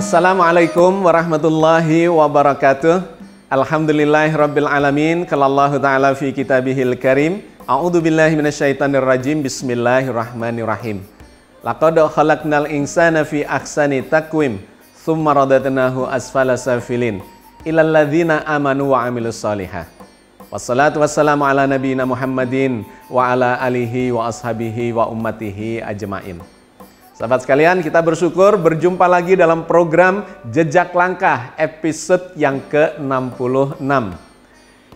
Assalamualaikum warahmatullahi wabarakatuh. Alhamdulillahirabbil alamin. Qalallahu ta'ala fi kitabihil karim. A'udzu billahi minasyaitonir rajim. Bismillahirrahmanirrahim. Laqad khalaqnal insana fi ahsani taqwim, tsumma radadnahu asfala safilin. Ilal ladzina amanu wa 'amilus shalihat. Wassalatu wassalamu ala nabiyyina Muhammadin wa ala alihi wa ashabihi wa ummatihi ajmain. Sahabat sekalian, kita bersyukur berjumpa lagi dalam program Jejak Langkah episode yang ke-66.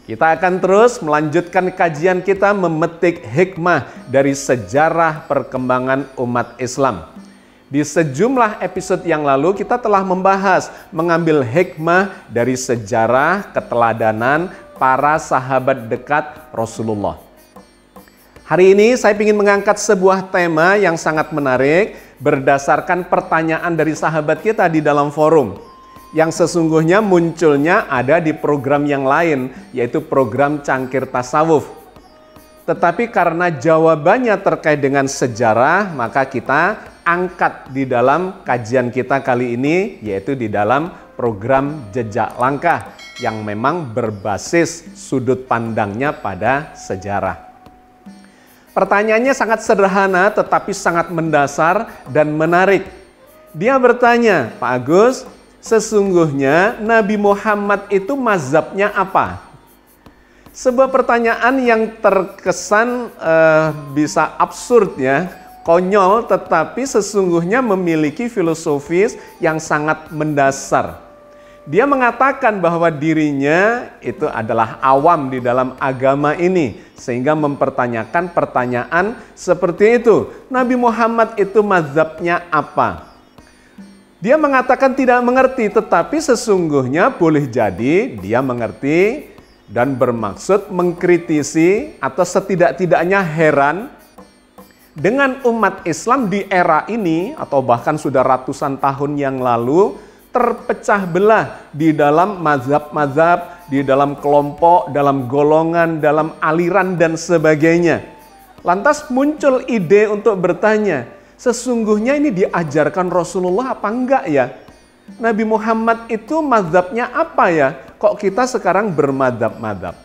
Kita akan terus melanjutkan kajian kita memetik hikmah dari sejarah perkembangan umat Islam. Di sejumlah episode yang lalu kita telah membahas mengambil hikmah dari sejarah keteladanan para sahabat dekat Rasulullah. Hari ini saya ingin mengangkat sebuah tema yang sangat menarik berdasarkan pertanyaan dari sahabat kita di dalam forum. Yang sesungguhnya munculnya ada di program yang lain, yaitu program Cangkir Tasawuf. Tetapi karena jawabannya terkait dengan sejarah, maka kita angkat di dalam kajian kita kali ini, yaitu di dalam program Jejak Langkah yang memang berbasis sudut pandangnya pada sejarah. Pertanyaannya sangat sederhana tetapi sangat mendasar dan menarik. Dia bertanya, Pak Agus, sesungguhnya Nabi Muhammad itu mazhabnya apa? Sebuah pertanyaan yang terkesan bisa absurd ya, konyol, tetapi sesungguhnya memiliki filosofis yang sangat mendasar. Dia mengatakan bahwa dirinya itu adalah awam di dalam agama ini, sehingga mempertanyakan pertanyaan seperti itu. Nabi Muhammad itu mazhabnya apa? Dia mengatakan tidak mengerti, tetapi sesungguhnya boleh jadi dia mengerti dan bermaksud mengkritisi atau setidak-tidaknya heran dengan umat Islam di era ini atau bahkan sudah ratusan tahun yang lalu terpecah belah di dalam mazhab-mazhab, di dalam kelompok, dalam golongan, dalam aliran dan sebagainya. Lantas muncul ide untuk bertanya, sesungguhnya ini diajarkan Rasulullah apa enggak ya? Nabi Muhammad itu mazhabnya apa ya? Kok kita sekarang bermadzhab-madzhab?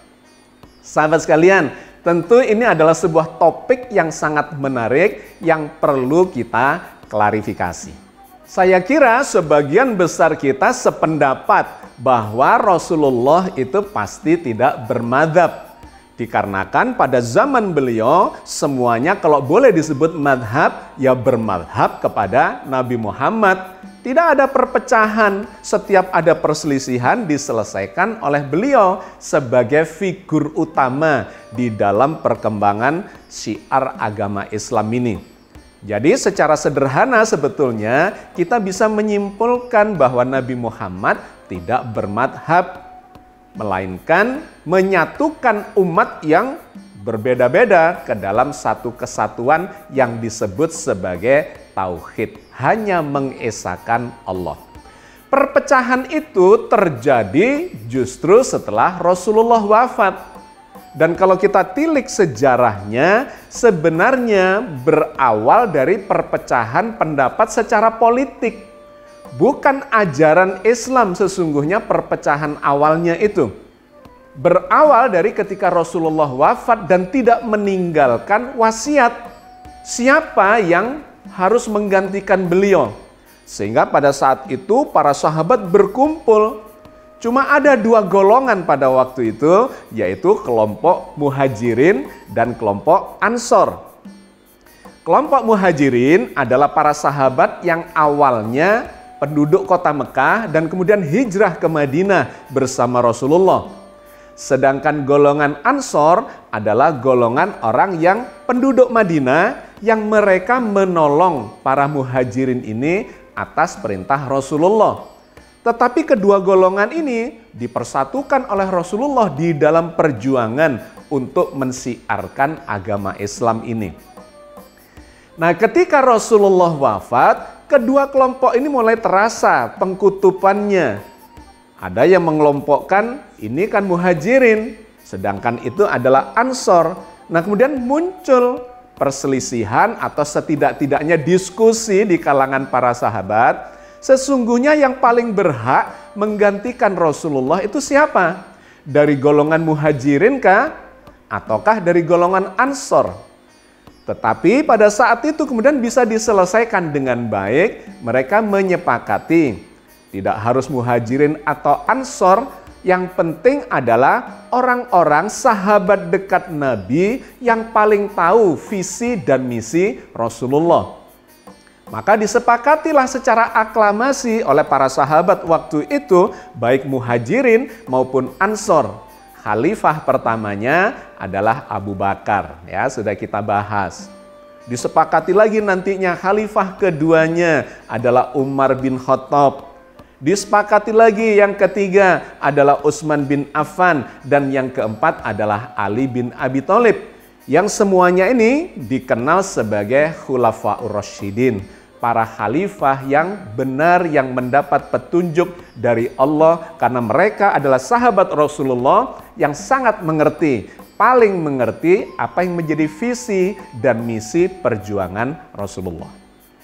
Sahabat sekalian, tentu ini adalah sebuah topik yang sangat menarik yang perlu kita klarifikasi. Saya kira sebagian besar kita sependapat bahwa Rasulullah itu pasti tidak bermadzhab. Dikarenakan pada zaman beliau semuanya kalau boleh disebut madhab ya bermadhab kepada Nabi Muhammad. Tidak ada perpecahan, setiap ada perselisihan diselesaikan oleh beliau sebagai figur utama di dalam perkembangan syiar agama Islam ini. Jadi secara sederhana sebetulnya kita bisa menyimpulkan bahwa Nabi Muhammad tidak bermadhab, melainkan menyatukan umat yang berbeda-beda ke dalam satu kesatuan yang disebut sebagai tauhid, hanya mengesahkan Allah. Perpecahan itu terjadi justru setelah Rasulullah wafat. Dan kalau kita tilik sejarahnya, sebenarnya berawal dari perpecahan pendapat secara politik. Bukan ajaran Islam sesungguhnya perpecahan awalnya itu. Berawal dari ketika Rasulullah wafat dan tidak meninggalkan wasiat. Siapa yang harus menggantikan beliau? Sehingga pada saat itu para sahabat berkumpul. Cuma ada dua golongan pada waktu itu, yaitu kelompok Muhajirin dan kelompok Ansor. Kelompok Muhajirin adalah para sahabat yang awalnya penduduk kota Mekah dan kemudian hijrah ke Madinah bersama Rasulullah. Sedangkan golongan Ansor adalah golongan orang yang penduduk Madinah yang mereka menolong para Muhajirin ini atas perintah Rasulullah. Tetapi kedua golongan ini dipersatukan oleh Rasulullah di dalam perjuangan untuk mensiarkan agama Islam ini. Nah, ketika Rasulullah wafat, kedua kelompok ini mulai terasa pengkutupannya. Ada yang mengelompokkan ini kan Muhajirin, sedangkan itu adalah Ansor. Nah, kemudian muncul perselisihan atau setidak-tidaknya diskusi di kalangan para sahabat Sesungguhnya yang paling berhak menggantikan Rasulullah itu siapa? Dari golongan muhajirin kah? Ataukah dari golongan ansor? Tetapi pada saat itu kemudian bisa diselesaikan dengan baik. Mereka menyepakati tidak harus muhajirin atau ansor. Yang penting adalah orang-orang sahabat dekat Nabi yang paling tahu visi dan misi Rasulullah. Maka disepakatilah secara aklamasi oleh para sahabat waktu itu, baik muhajirin maupun ansor. Khalifah pertamanya adalah Abu Bakar, ya sudah kita bahas. Disepakati lagi nantinya khalifah keduanya adalah Umar bin Khattab. Disepakati lagi yang ketiga adalah Utsman bin Affan dan yang keempat adalah Ali bin Abi Thalib. Yang semuanya ini dikenal sebagai Khulafaur Rasyidin, para khalifah yang benar yang mendapat petunjuk dari Allah karena mereka adalah sahabat Rasulullah yang sangat mengerti, paling mengerti apa yang menjadi visi dan misi perjuangan Rasulullah.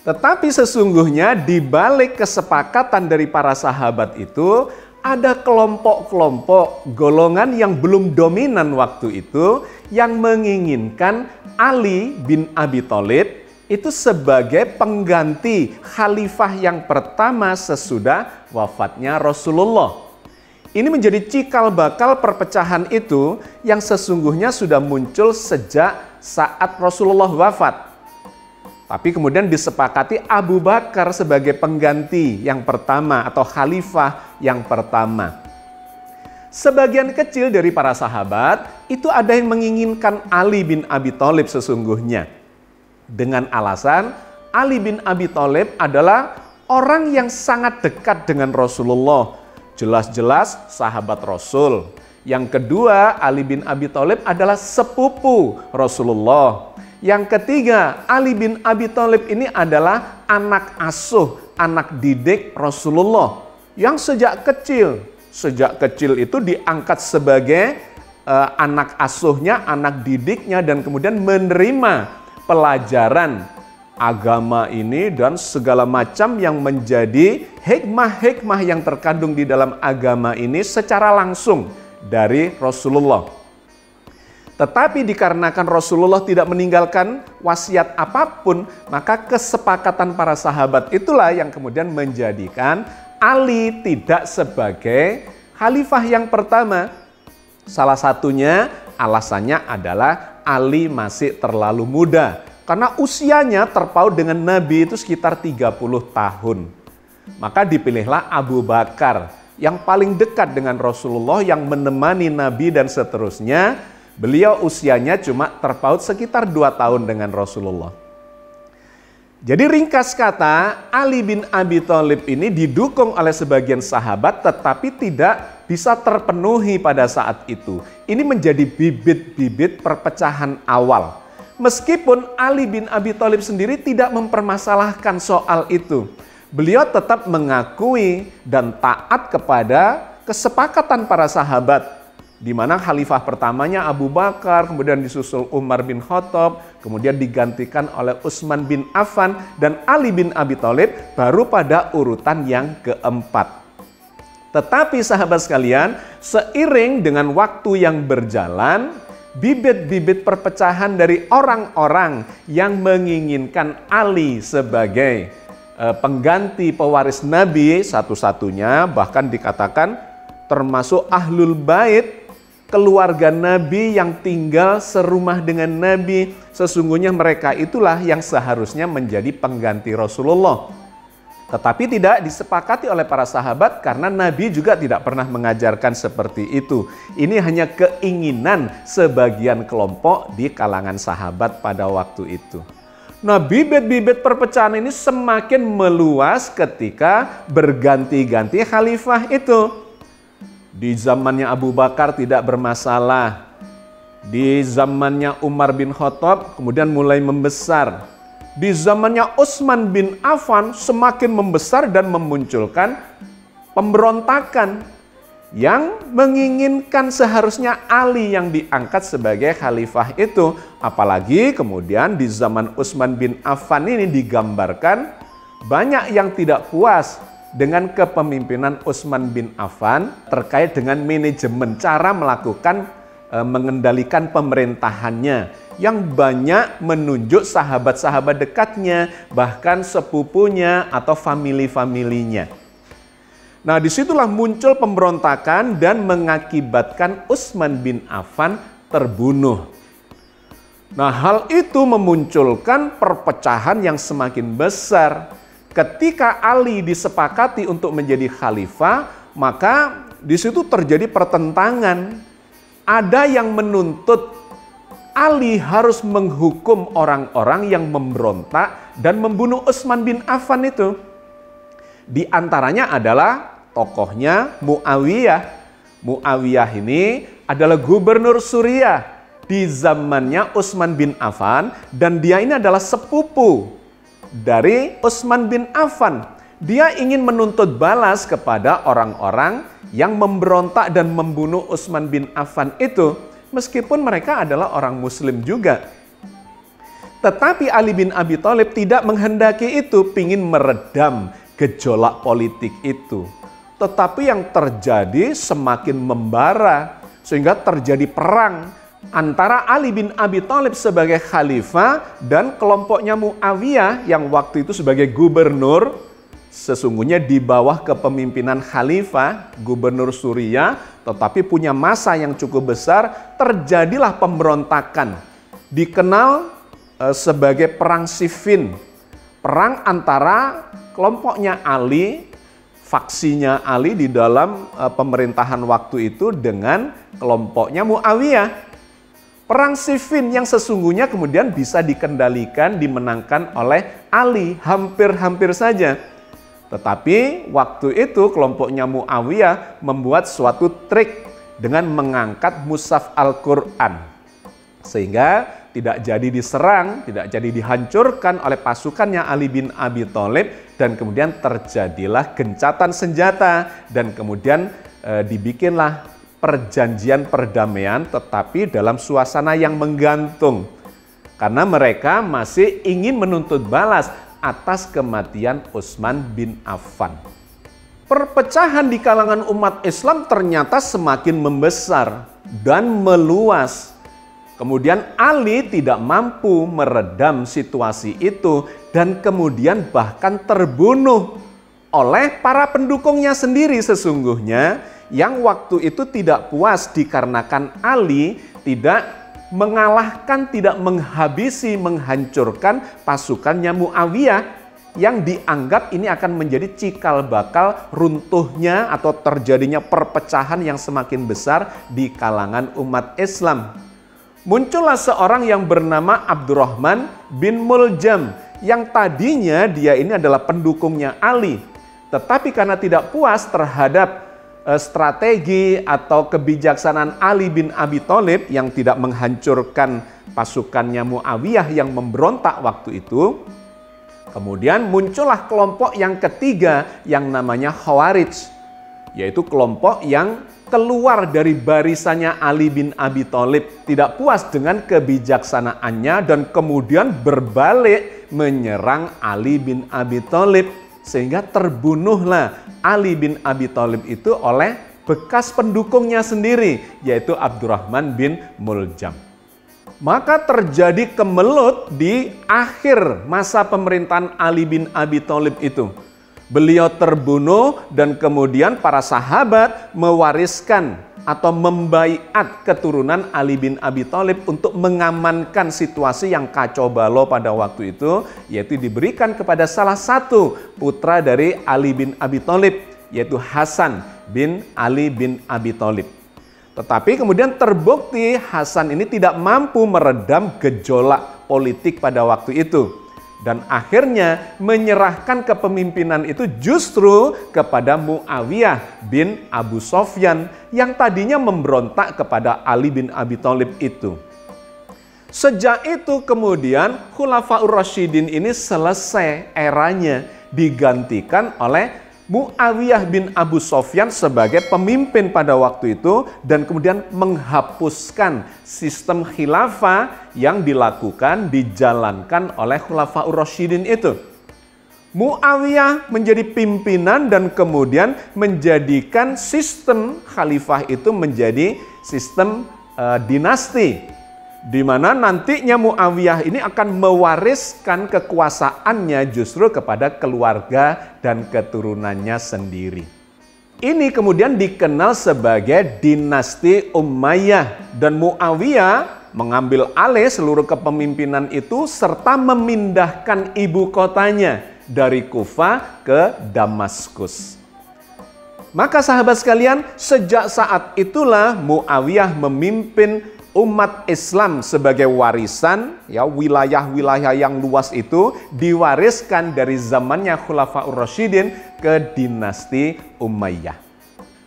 Tetapi sesungguhnya di balik kesepakatan dari para sahabat itu ada kelompok-kelompok golongan yang belum dominan waktu itu yang menginginkan Ali bin Abi Thalib itu sebagai pengganti khalifah yang pertama sesudah wafatnya Rasulullah. Ini menjadi cikal bakal perpecahan itu yang sesungguhnya sudah muncul sejak saat Rasulullah wafat. Tapi kemudian disepakati Abu Bakar sebagai pengganti yang pertama atau khalifah yang pertama. Sebagian kecil dari para sahabat itu ada yang menginginkan Ali bin Abi Thalib sesungguhnya. Dengan alasan Ali bin Abi Thalib adalah orang yang sangat dekat dengan Rasulullah. Jelas-jelas sahabat Rasul. Yang kedua, Ali bin Abi Thalib adalah sepupu Rasulullah. Yang ketiga, Ali bin Abi Thalib ini adalah anak asuh, anak didik Rasulullah. Yang sejak kecil itu diangkat sebagai anak asuhnya, anak didiknya dan kemudian menerima pelajaran agama ini dan segala macam yang menjadi hikmah-hikmah yang terkandung di dalam agama ini secara langsung dari Rasulullah. Tetapi dikarenakan Rasulullah tidak meninggalkan wasiat apapun, maka kesepakatan para sahabat itulah yang kemudian menjadikan Ali tidak sebagai khalifah yang pertama. Salah satunya alasannya adalah Ali masih terlalu muda. Karena usianya terpaut dengan Nabi itu sekitar 30 tahun. Maka dipilihlah Abu Bakar yang paling dekat dengan Rasulullah, yang menemani Nabi dan seterusnya. Beliau usianya cuma terpaut sekitar 2 tahun dengan Rasulullah. Jadi ringkas kata, Ali bin Abi Thalib ini didukung oleh sebagian sahabat tetapi tidak bisa terpenuhi pada saat itu. Ini menjadi bibit-bibit perpecahan awal. Meskipun Ali bin Abi Thalib sendiri tidak mempermasalahkan soal itu. Beliau tetap mengakui dan taat kepada kesepakatan para sahabat. Di mana khalifah pertamanya Abu Bakar, kemudian disusul Umar bin Khattab, kemudian digantikan oleh Utsman bin Affan dan Ali bin Abi Thalib baru pada urutan yang keempat. Tetapi sahabat sekalian, seiring dengan waktu yang berjalan, bibit-bibit perpecahan dari orang-orang yang menginginkan Ali sebagai pengganti pewaris Nabi satu-satunya, bahkan dikatakan termasuk Ahlul Bait, keluarga Nabi yang tinggal serumah dengan Nabi, sesungguhnya mereka itulah yang seharusnya menjadi pengganti Rasulullah. Tetapi tidak disepakati oleh para sahabat karena Nabi juga tidak pernah mengajarkan seperti itu. Ini hanya keinginan sebagian kelompok di kalangan sahabat pada waktu itu. Nah, bibit-bibit perpecahan ini semakin meluas ketika berganti-ganti khalifah itu. Di zamannya Abu Bakar tidak bermasalah. Di zamannya Umar bin Khattab kemudian mulai membesar. Di zamannya Utsman bin Affan semakin membesar dan memunculkan pemberontakan yang menginginkan seharusnya Ali yang diangkat sebagai khalifah itu. Apalagi kemudian di zaman Utsman bin Affan ini digambarkan banyak yang tidak puas dengan kepemimpinan Utsman bin Affan terkait dengan manajemen cara melakukan mengendalikan pemerintahannya yang banyak menunjuk sahabat-sahabat dekatnya, bahkan sepupunya atau famili-familinya. Nah, disitulah muncul pemberontakan dan mengakibatkan Utsman bin Affan terbunuh. Nah, hal itu memunculkan perpecahan yang semakin besar. Ketika Ali disepakati untuk menjadi khalifah, maka di situ terjadi pertentangan. Ada yang menuntut Ali harus menghukum orang-orang yang memberontak dan membunuh Utsman bin Affan itu. Di antaranya adalah tokohnya Muawiyah. Muawiyah ini adalah gubernur Suriah di zamannya Utsman bin Affan, dan dia ini adalah sepupu dari Utsman bin Affan. Dia ingin menuntut balas kepada orang-orang yang memberontak dan membunuh Utsman bin Affan itu, meskipun mereka adalah orang Muslim juga. Tetapi Ali bin Abi Thalib tidak menghendaki itu, ingin meredam gejolak politik itu. Tetapi yang terjadi semakin membara, sehingga terjadi perang antara Ali bin Abi Thalib sebagai khalifah dan kelompoknya Muawiyah yang waktu itu sebagai gubernur. Sesungguhnya di bawah kepemimpinan khalifah, gubernur Suriah, tetapi punya massa yang cukup besar, terjadilah pemberontakan. Dikenal sebagai Perang Siffin. Perang antara kelompoknya Ali, faksinya Ali di dalam pemerintahan waktu itu dengan kelompoknya Muawiyah. Perang Siffin yang sesungguhnya kemudian bisa dikendalikan, dimenangkan oleh Ali hampir-hampir saja. Tetapi waktu itu kelompoknya Muawiyah membuat suatu trik dengan mengangkat mushaf Al-Quran. Sehingga tidak jadi diserang, tidak jadi dihancurkan oleh pasukannya Ali bin Abi Thalib, dan kemudian terjadilah gencatan senjata dan kemudian dibikinlah perjanjian perdamaian, tetapi dalam suasana yang menggantung. Karena mereka masih ingin menuntut balas atas kematian Utsman bin Affan. Perpecahan di kalangan umat Islam ternyata semakin membesar dan meluas. Kemudian Ali tidak mampu meredam situasi itu dan kemudian bahkan terbunuh oleh para pendukungnya sendiri sesungguhnya, yang waktu itu tidak puas dikarenakan Ali tidak mengalahkan, tidak menghabisi, menghancurkan pasukannya Muawiyah yang dianggap ini akan menjadi cikal bakal runtuhnya atau terjadinya perpecahan yang semakin besar di kalangan umat Islam. Muncullah seorang yang bernama Abdurrahman bin Muljam yang tadinya dia ini adalah pendukungnya Ali, tetapi karena tidak puas terhadap strategi atau kebijaksanaan Ali bin Abi Thalib yang tidak menghancurkan pasukannya Muawiyah yang memberontak waktu itu, kemudian muncullah kelompok yang ketiga yang namanya Khawarij, yaitu kelompok yang keluar dari barisannya Ali bin Abi Thalib, tidak puas dengan kebijaksanaannya dan kemudian berbalik menyerang Ali bin Abi Thalib, sehingga terbunuhlah Ali bin Abi Thalib itu oleh bekas pendukungnya sendiri, yaitu Abdurrahman bin Muljam. Maka terjadi kemelut di akhir masa pemerintahan Ali bin Abi Thalib itu. Beliau terbunuh dan kemudian para sahabat mewariskan atau membaiat keturunan Ali bin Abi Thalib untuk mengamankan situasi yang kacau balau pada waktu itu, yaitu diberikan kepada salah satu putra dari Ali bin Abi Thalib, yaitu Hasan bin Ali bin Abi Thalib. Tetapi kemudian terbukti Hasan ini tidak mampu meredam gejolak politik pada waktu itu. Dan akhirnya menyerahkan kepemimpinan itu justru kepada Muawiyah bin Abu Sofyan yang tadinya memberontak kepada Ali bin Abi Thalib itu. Sejak itu kemudian Khulafaur Rasyidin ini selesai eranya, digantikan oleh Muawiyah bin Abu Sofyan sebagai pemimpin pada waktu itu dan kemudian menghapuskan sistem khilafah yang dilakukan, dijalankan oleh Khulafaur Rasyidin itu. Muawiyah menjadi pimpinan dan kemudian menjadikan sistem khalifah itu menjadi sistem dinasti, di mana nantinya Muawiyah ini akan mewariskan kekuasaannya justru kepada keluarga dan keturunannya sendiri. Ini kemudian dikenal sebagai dinasti Umayyah, dan Muawiyah mengambil alih seluruh kepemimpinan itu serta memindahkan ibu kotanya dari Kufah ke Damaskus. Maka sahabat sekalian, sejak saat itulah Muawiyah memimpin umat Islam sebagai warisan, ya, wilayah-wilayah yang luas itu diwariskan dari zamannya Khulafaur Rasyidin ke dinasti Umayyah.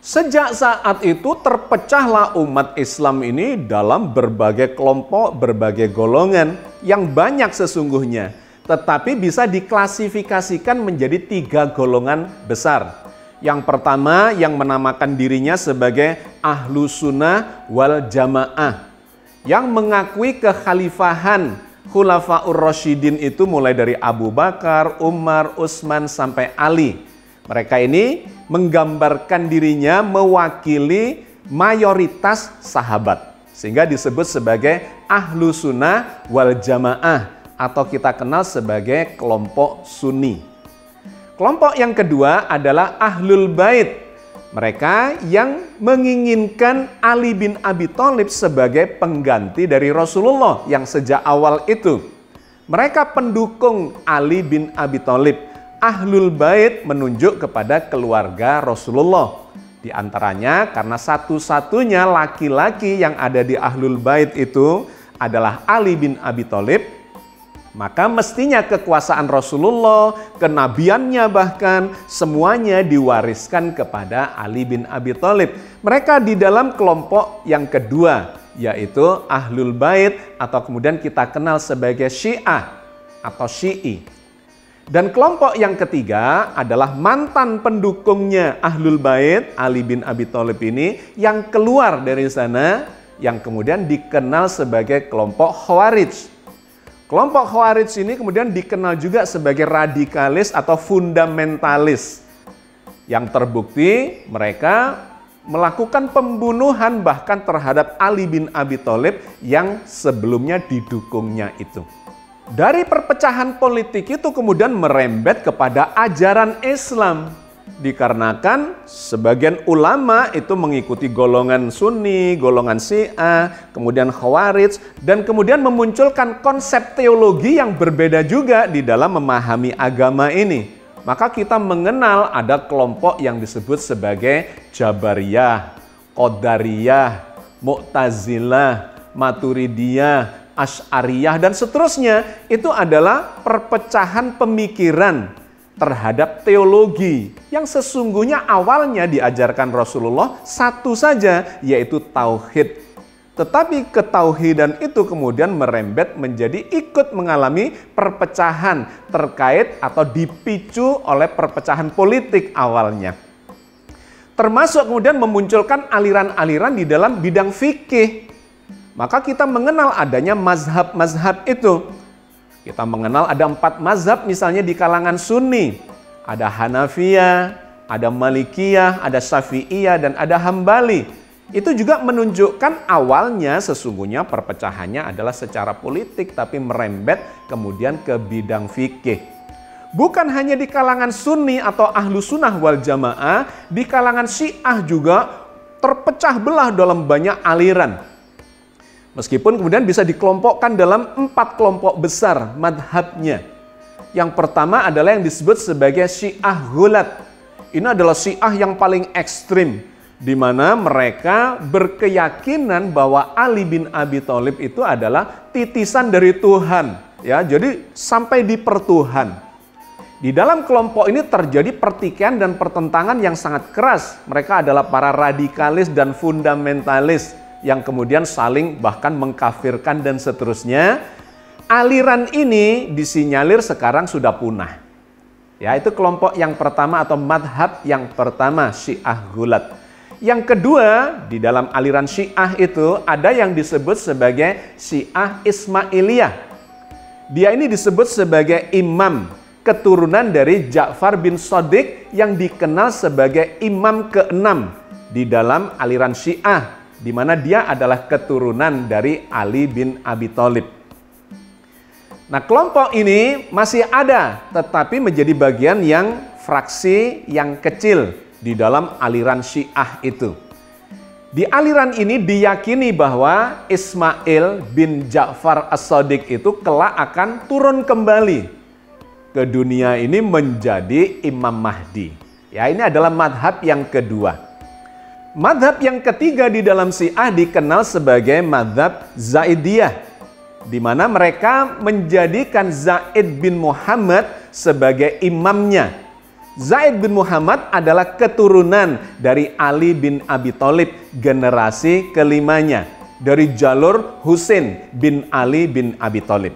Sejak saat itu terpecahlah umat Islam ini dalam berbagai kelompok, berbagai golongan yang banyak sesungguhnya, tetapi bisa diklasifikasikan menjadi 3 golongan besar. Yang pertama yang menamakan dirinya sebagai Ahlu Sunnah wal Jamaah, yang mengakui kekhalifahan Khulafaur Rasyidin itu mulai dari Abu Bakar, Umar, Utsman sampai Ali. Mereka ini menggambarkan dirinya mewakili mayoritas sahabat, sehingga disebut sebagai Ahlu Sunnah wal Jamaah, atau kita kenal sebagai kelompok Sunni. Kelompok yang kedua adalah Ahlul Bait. Mereka yang menginginkan Ali bin Abi Thalib sebagai pengganti dari Rasulullah yang sejak awal itu. Mereka pendukung Ali bin Abi Thalib. Ahlul Bait menunjuk kepada keluarga Rasulullah. Di antaranya karena satu-satunya laki-laki yang ada di Ahlul Bait itu adalah Ali bin Abi Thalib, maka mestinya kekuasaan Rasulullah, kenabiannya bahkan semuanya diwariskan kepada Ali bin Abi Thalib. Mereka di dalam kelompok yang kedua, yaitu Ahlul Bait atau kemudian kita kenal sebagai Syiah atau Syi'i. Dan kelompok yang ketiga adalah mantan pendukungnya Ahlul Bait, Ali bin Abi Thalib ini, yang keluar dari sana, yang kemudian dikenal sebagai kelompok Khawarij. Kelompok Khawarij ini kemudian dikenal juga sebagai radikalis atau fundamentalis, yang terbukti mereka melakukan pembunuhan bahkan terhadap Ali bin Abi Thalib yang sebelumnya didukungnya itu. Dari perpecahan politik itu kemudian merembet kepada ajaran Islam, dikarenakan sebagian ulama itu mengikuti golongan Sunni, golongan Syiah, kemudian Khawarij, dan kemudian memunculkan konsep teologi yang berbeda juga di dalam memahami agama ini. Maka kita mengenal ada kelompok yang disebut sebagai Jabariyah, Qadariyah, Mu'tazilah, Maturidiyah, Asy'ariyah, dan seterusnya. Itu adalah perpecahan pemikiran terhadap teologi yang sesungguhnya awalnya diajarkan Rasulullah satu saja, yaitu tauhid. Tetapi ketauhidan itu kemudian merembet menjadi ikut mengalami perpecahan terkait atau dipicu oleh perpecahan politik awalnya. Termasuk kemudian memunculkan aliran-aliran di dalam bidang fikih. Maka kita mengenal adanya mazhab-mazhab itu. Kita mengenal ada 4 mazhab misalnya di kalangan Sunni. Ada Hanafiyah, ada Malikiyah, ada Syafi'iyah, dan ada Hambali. Itu juga menunjukkan awalnya sesungguhnya perpecahannya adalah secara politik, tapi merembet kemudian ke bidang fikih. Bukan hanya di kalangan Sunni atau Ahlu Sunnah wal Jamaah, di kalangan Syiah juga terpecah belah dalam banyak aliran. Meskipun kemudian bisa dikelompokkan dalam 4 kelompok besar madhabnya. Yang pertama adalah yang disebut sebagai Syiah Ghulat. Ini adalah Syiah yang paling ekstrim, di mana mereka berkeyakinan bahwa Ali bin Abi Thalib itu adalah titisan dari Tuhan. Ya, jadi sampai dipertuhan. Di dalam kelompok ini terjadi pertikaian dan pertentangan yang sangat keras. Mereka adalah para radikalis dan fundamentalis yang kemudian saling bahkan mengkafirkan dan seterusnya. Aliran ini disinyalir sekarang sudah punah. Ya, itu kelompok yang pertama atau madhab yang pertama, Syiah Ghulat. Yang kedua, di dalam aliran Syiah itu ada yang disebut sebagai Syiah Ismailiyah. Dia ini disebut sebagai imam keturunan dari Ja'far bin Shadiq yang dikenal sebagai imam ke-6 di dalam aliran Syiah, di mana dia adalah keturunan dari Ali bin Abi Thalib. Nah, kelompok ini masih ada, tetapi menjadi bagian yang fraksi yang kecil di dalam aliran Syiah itu. Di aliran ini diyakini bahwa Ismail bin Ja'far As-Shadiq itu kelak akan turun kembali ke dunia ini menjadi Imam Mahdi. Ya, ini adalah madhab yang kedua. Madhab yang ketiga di dalam Syiah dikenal sebagai madhab Zaidiyah, di mana mereka menjadikan Zaid bin Muhammad sebagai imamnya. Zaid bin Muhammad adalah keturunan dari Ali bin Abi Thalib, generasi kelimanya, dari jalur Husain bin Ali bin Abi Thalib.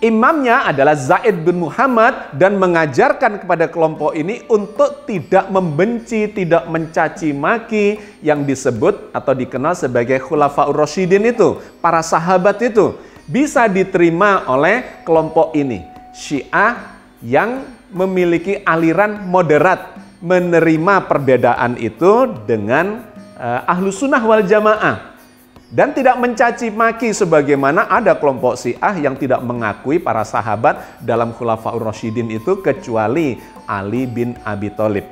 Imamnya adalah Zaid bin Muhammad dan mengajarkan kepada kelompok ini untuk tidak membenci, tidak mencaci maki yang disebut atau dikenal sebagai Khulafaur Rasyidin itu, para sahabat itu, bisa diterima oleh kelompok ini. Syiah yang memiliki aliran moderat menerima perbedaan itu dengan Ahlus Sunnah wal Jamaah. Dan tidak mencaci maki sebagaimana ada kelompok Syiah yang tidak mengakui para sahabat dalam Khulafaur Rasyidin itu kecuali Ali bin Abi Thalib.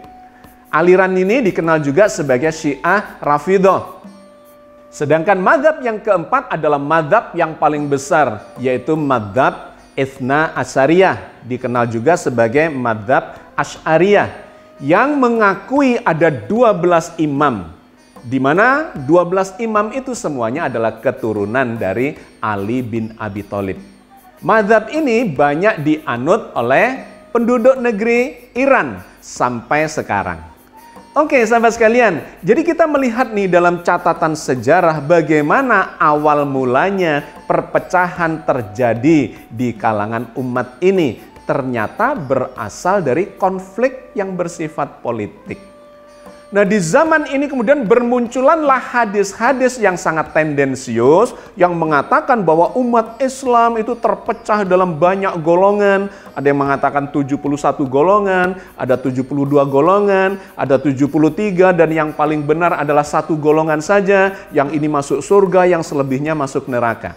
Aliran ini dikenal juga sebagai Syiah Rafidhah. Sedangkan mazhab yang keempat adalah mazhab yang paling besar, yaitu mazhab Itsna Asyariyah, dikenal juga sebagai mazhab Asy'ariyah, yang mengakui ada 12 imam, di mana 12 imam itu semuanya adalah keturunan dari Ali bin Abi Thalib. Mazhab ini banyak dianut oleh penduduk negeri Iran sampai sekarang. Oke, sahabat sekalian, jadi kita melihat nih dalam catatan sejarah bagaimana awal mulanya perpecahan terjadi di kalangan umat ini. Ternyata berasal dari konflik yang bersifat politik. Nah, di zaman ini kemudian bermunculanlah hadis-hadis yang sangat tendensius yang mengatakan bahwa umat Islam itu terpecah dalam banyak golongan. Ada yang mengatakan 71 golongan, ada 72 golongan, ada 73, dan yang paling benar adalah satu golongan saja, yang ini masuk surga, yang selebihnya masuk neraka.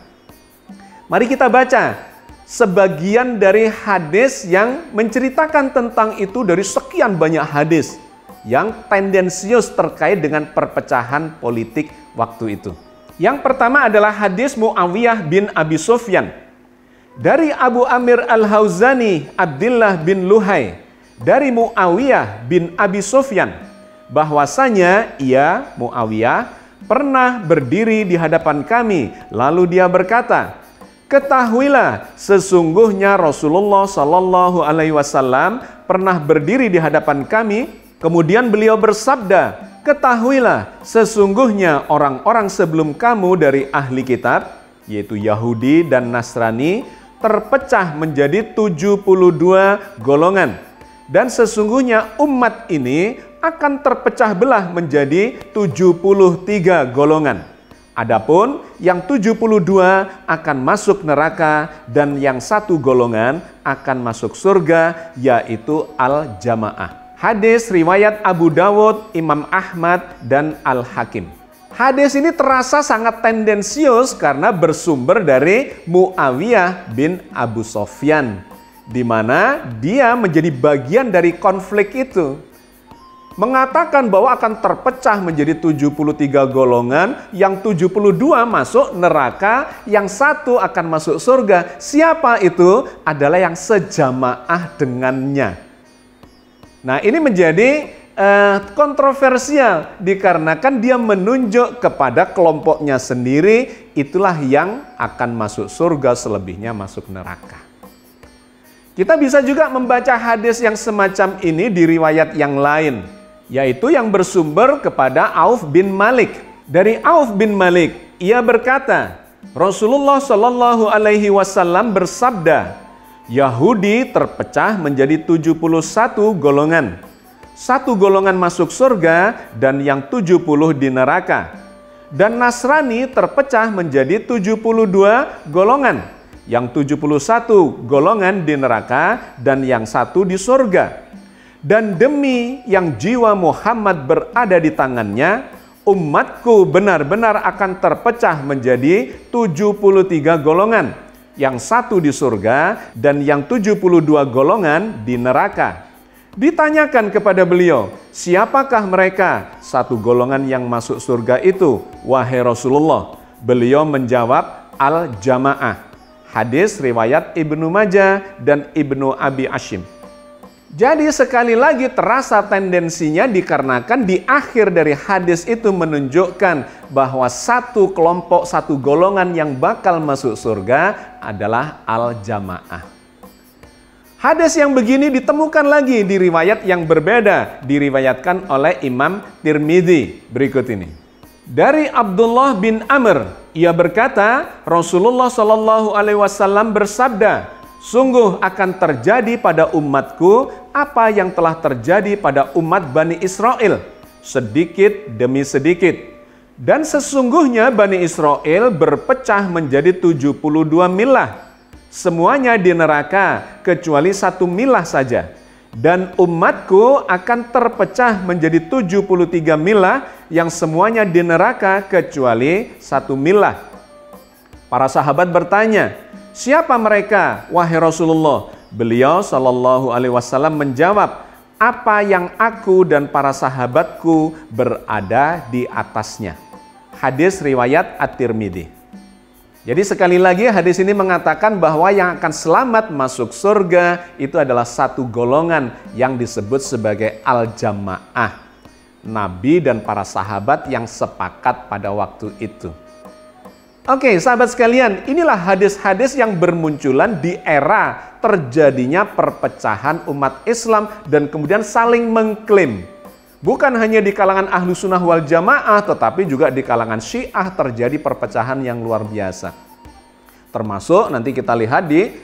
Mari kita baca sebagian dari hadis yang menceritakan tentang itu dari sekian banyak hadis yang tendensius terkait dengan perpecahan politik waktu itu. Yang pertama adalah hadis Muawiyah bin Abi Sufyan. Dari Abu Amir Al-Hauzani, Abdullah bin Luhai, dari Muawiyah bin Abi Sufyan, bahwasanya ia, Muawiyah, pernah berdiri di hadapan kami, lalu dia berkata, "Ketahuilah, sesungguhnya Rasulullah Shallallahu Alaihi Wasallam pernah berdiri di hadapan kami." Kemudian beliau bersabda, "Ketahuilah, sesungguhnya orang-orang sebelum kamu dari ahli kitab, yaitu Yahudi dan Nasrani, terpecah menjadi 72 golongan. Dan sesungguhnya umat ini akan terpecah belah menjadi 73 golongan. Adapun yang 72 akan masuk neraka dan yang satu golongan akan masuk surga, yaitu Al-Jamaah." Hadis riwayat Abu Dawud, Imam Ahmad, dan Al-Hakim. Hadis ini terasa sangat tendensius karena bersumber dari Muawiyah bin Abu Sufyan, di mana dia menjadi bagian dari konflik itu. Mengatakan bahwa akan terpecah menjadi 73 golongan, yang 72 masuk neraka, yang satu akan masuk surga. Siapa itu? Adalah yang sejamaah dengannya. Nah, ini menjadi kontroversial dikarenakan dia menunjuk kepada kelompoknya sendiri, itulah yang akan masuk surga, selebihnya masuk neraka. Kita bisa juga membaca hadis yang semacam ini di riwayat yang lain, yaitu yang bersumber kepada Auf bin Malik. Dari Auf bin Malik, ia berkata, Rasulullah Shallallahu Alaihi Wasallam bersabda, Yahudi terpecah menjadi 71 golongan. Satu golongan masuk surga dan yang 70 di neraka. Dan Nasrani terpecah menjadi 72 golongan. yang 71 golongan di neraka, dan yang satu di surga. Dan demi yang jiwa Muhammad berada di tangannya, umatku benar-benar akan terpecah menjadi 73 golongan, yang satu di surga dan yang 72 golongan di neraka. Ditanyakan kepada beliau, siapakah mereka 1 golongan yang masuk surga itu, wahai Rasulullah? Beliau menjawab, Al-Jamaah. Hadis riwayat Ibnu Majah dan Ibnu Abi Asyim. Jadi sekali lagi terasa tendensinya dikarenakan di akhir dari hadis itu menunjukkan bahwa 1 kelompok, 1 golongan yang bakal masuk surga adalah Al-Jamaah. Hadis yang begini ditemukan lagi di riwayat yang berbeda, diriwayatkan oleh Imam Tirmidzi berikut ini. Dari Abdullah bin Amr, ia berkata, Rasulullah Shallallahu Alaihi Wasallam bersabda, sungguh akan terjadi pada umatku apa yang telah terjadi pada umat Bani Israel, sedikit demi sedikit. Dan sesungguhnya Bani Israel berpecah menjadi 72 milah. Semuanya di neraka kecuali 1 milah saja. Dan umatku akan terpecah menjadi 73 milah yang semuanya di neraka kecuali 1 milah. Para sahabat bertanya, siapa mereka, wahai Rasulullah? Beliau Shallallahu Alaihi Wasallam menjawab, apa yang aku dan para sahabatku berada di atasnya. Hadis riwayat At-Tirmidzi. Jadi sekali lagi hadis ini mengatakan bahwa yang akan selamat masuk surga itu adalah 1 golongan yang disebut sebagai Al-Jamaah. Nabi dan para sahabat yang sepakat pada waktu itu. Oke, sahabat sekalian, inilah hadis-hadis yang bermunculan di era terjadinya perpecahan umat Islam dan kemudian saling mengklaim. Bukan hanya di kalangan ahlu sunnah wal jamaah, tetapi juga di kalangan syiah terjadi perpecahan yang luar biasa. Termasuk nanti kita lihat di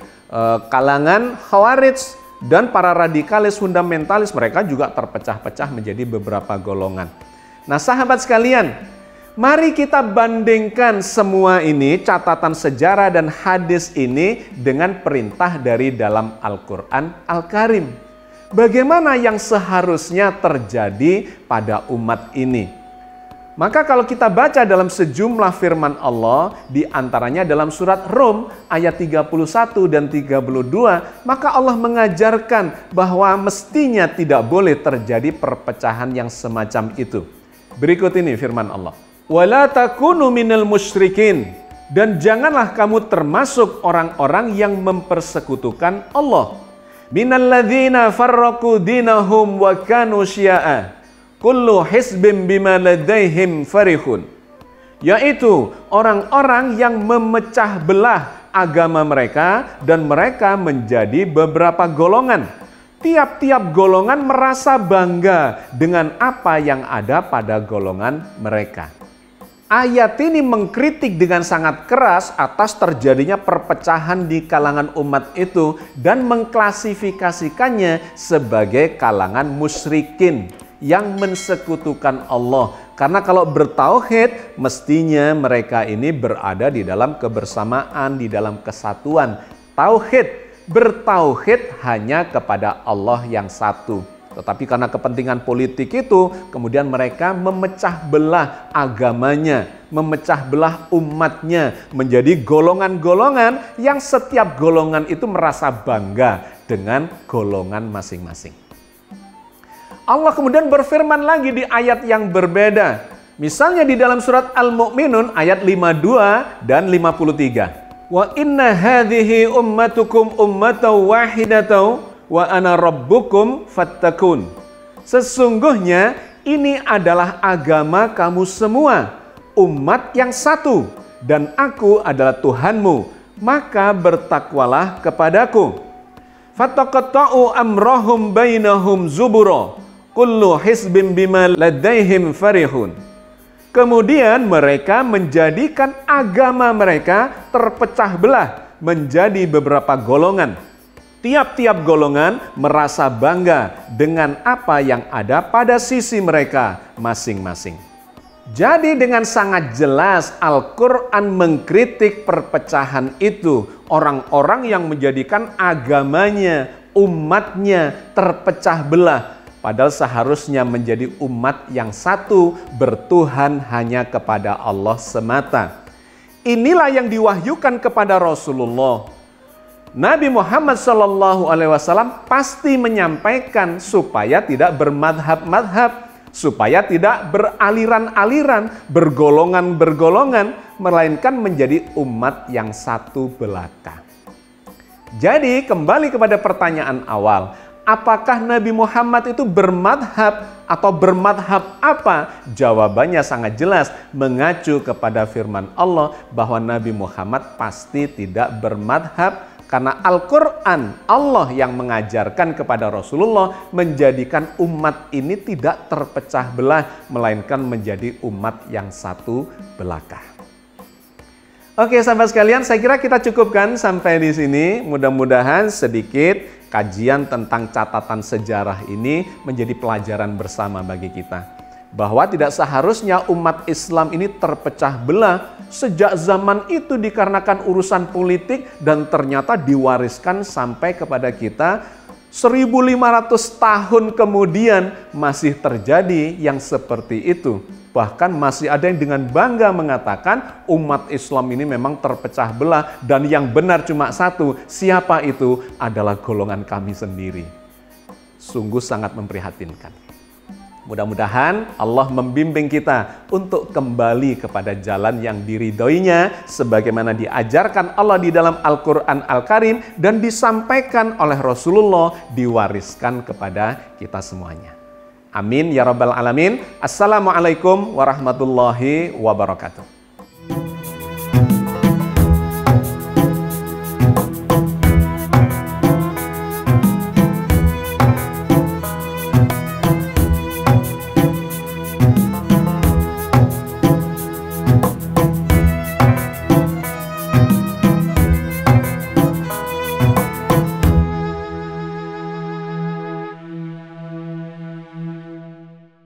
kalangan khawarij dan para radikalis fundamentalis, mereka juga terpecah-pecah menjadi beberapa golongan. Nah sahabat sekalian, mari kita bandingkan semua ini, catatan sejarah dan hadis ini dengan perintah dari dalam Al-Quran Al-Karim. Bagaimana yang seharusnya terjadi pada umat ini? Maka kalau kita baca dalam sejumlah firman Allah, di antaranya dalam surat Rum ayat 31 dan 32, maka Allah mengajarkan bahwa mestinya tidak boleh terjadi perpecahan yang semacam itu. Berikut ini firman Allah. Wala takunu minal musyrikin, dan janganlah kamu termasuk orang-orang yang mempersekutukan Allah. Minalladzina farraqu dinahum wa kanu syi'a kullu hizbin bima ladaihim farihun, yaitu orang-orang yang memecah belah agama mereka dan mereka menjadi beberapa golongan. Tiap-tiap golongan merasa bangga dengan apa yang ada pada golongan mereka. Ayat ini mengkritik dengan sangat keras atas terjadinya perpecahan di kalangan umat itu dan mengklasifikasikannya sebagai kalangan musyrikin yang mensekutukan Allah. Karena kalau bertauhid, mestinya mereka ini berada di dalam kebersamaan, di dalam kesatuan. Tauhid, bertauhid hanya kepada Allah yang satu. Tetapi karena kepentingan politik itu, kemudian mereka memecah belah agamanya, memecah belah umatnya menjadi golongan-golongan yang setiap golongan itu merasa bangga dengan golongan masing-masing. Allah kemudian berfirman lagi di ayat yang berbeda. Misalnya di dalam surat Al-Mu'minun ayat 52 dan 53. Wa inna hadhihi ummatukum ummatan wahidatan wa ana rabbukum fattakun. Sesungguhnya ini adalah agama kamu semua, umat yang satu, dan aku adalah Tuhanmu, maka bertakwalah kepadaku. Fataqatta'u amrahum bainahum zubura, kullu hizbin bima ladaihim farihun. Kemudian mereka menjadikan agama mereka terpecah belah menjadi beberapa golongan. Tiap-tiap golongan merasa bangga dengan apa yang ada pada sisi mereka masing-masing. Jadi dengan sangat jelas Al-Quran mengkritik perpecahan itu. Orang-orang yang menjadikan agamanya, umatnya terpecah belah. Padahal seharusnya menjadi umat yang satu, bertuhan hanya kepada Allah semata. Inilah yang diwahyukan kepada Rasulullah. Nabi Muhammad SAW pasti menyampaikan supaya tidak bermadhab-madhab, supaya tidak beraliran-aliran, bergolongan-bergolongan, melainkan menjadi umat yang satu belaka. Jadi kembali kepada pertanyaan awal, apakah Nabi Muhammad itu bermadhab atau bermadhab apa? Jawabannya sangat jelas, mengacu kepada firman Allah bahwa Nabi Muhammad pasti tidak bermadhab. Karena Al-Quran, Allah yang mengajarkan kepada Rasulullah menjadikan umat ini tidak terpecah belah, melainkan menjadi umat yang satu belaka. Oke sahabat sekalian, saya kira kita cukupkan sampai di sini. Mudah-mudahan sedikit kajian tentang catatan sejarah ini menjadi pelajaran bersama bagi kita. Bahwa tidak seharusnya umat Islam ini terpecah belah. Sejak zaman itu dikarenakan urusan politik dan ternyata diwariskan sampai kepada kita 1500 tahun kemudian masih terjadi yang seperti itu. Bahkan masih ada yang dengan bangga mengatakan umat Islam ini memang terpecah belah dan yang benar cuma satu. Siapa itu? Adalah golongan kami sendiri. Sungguh sangat memprihatinkan. Mudah-mudahan Allah membimbing kita untuk kembali kepada jalan yang diridhoinya sebagaimana diajarkan Allah di dalam Al-Quran Al-Karim dan disampaikan oleh Rasulullah, diwariskan kepada kita semuanya. Amin ya rabbal alamin. Assalamualaikum warahmatullahi wabarakatuh.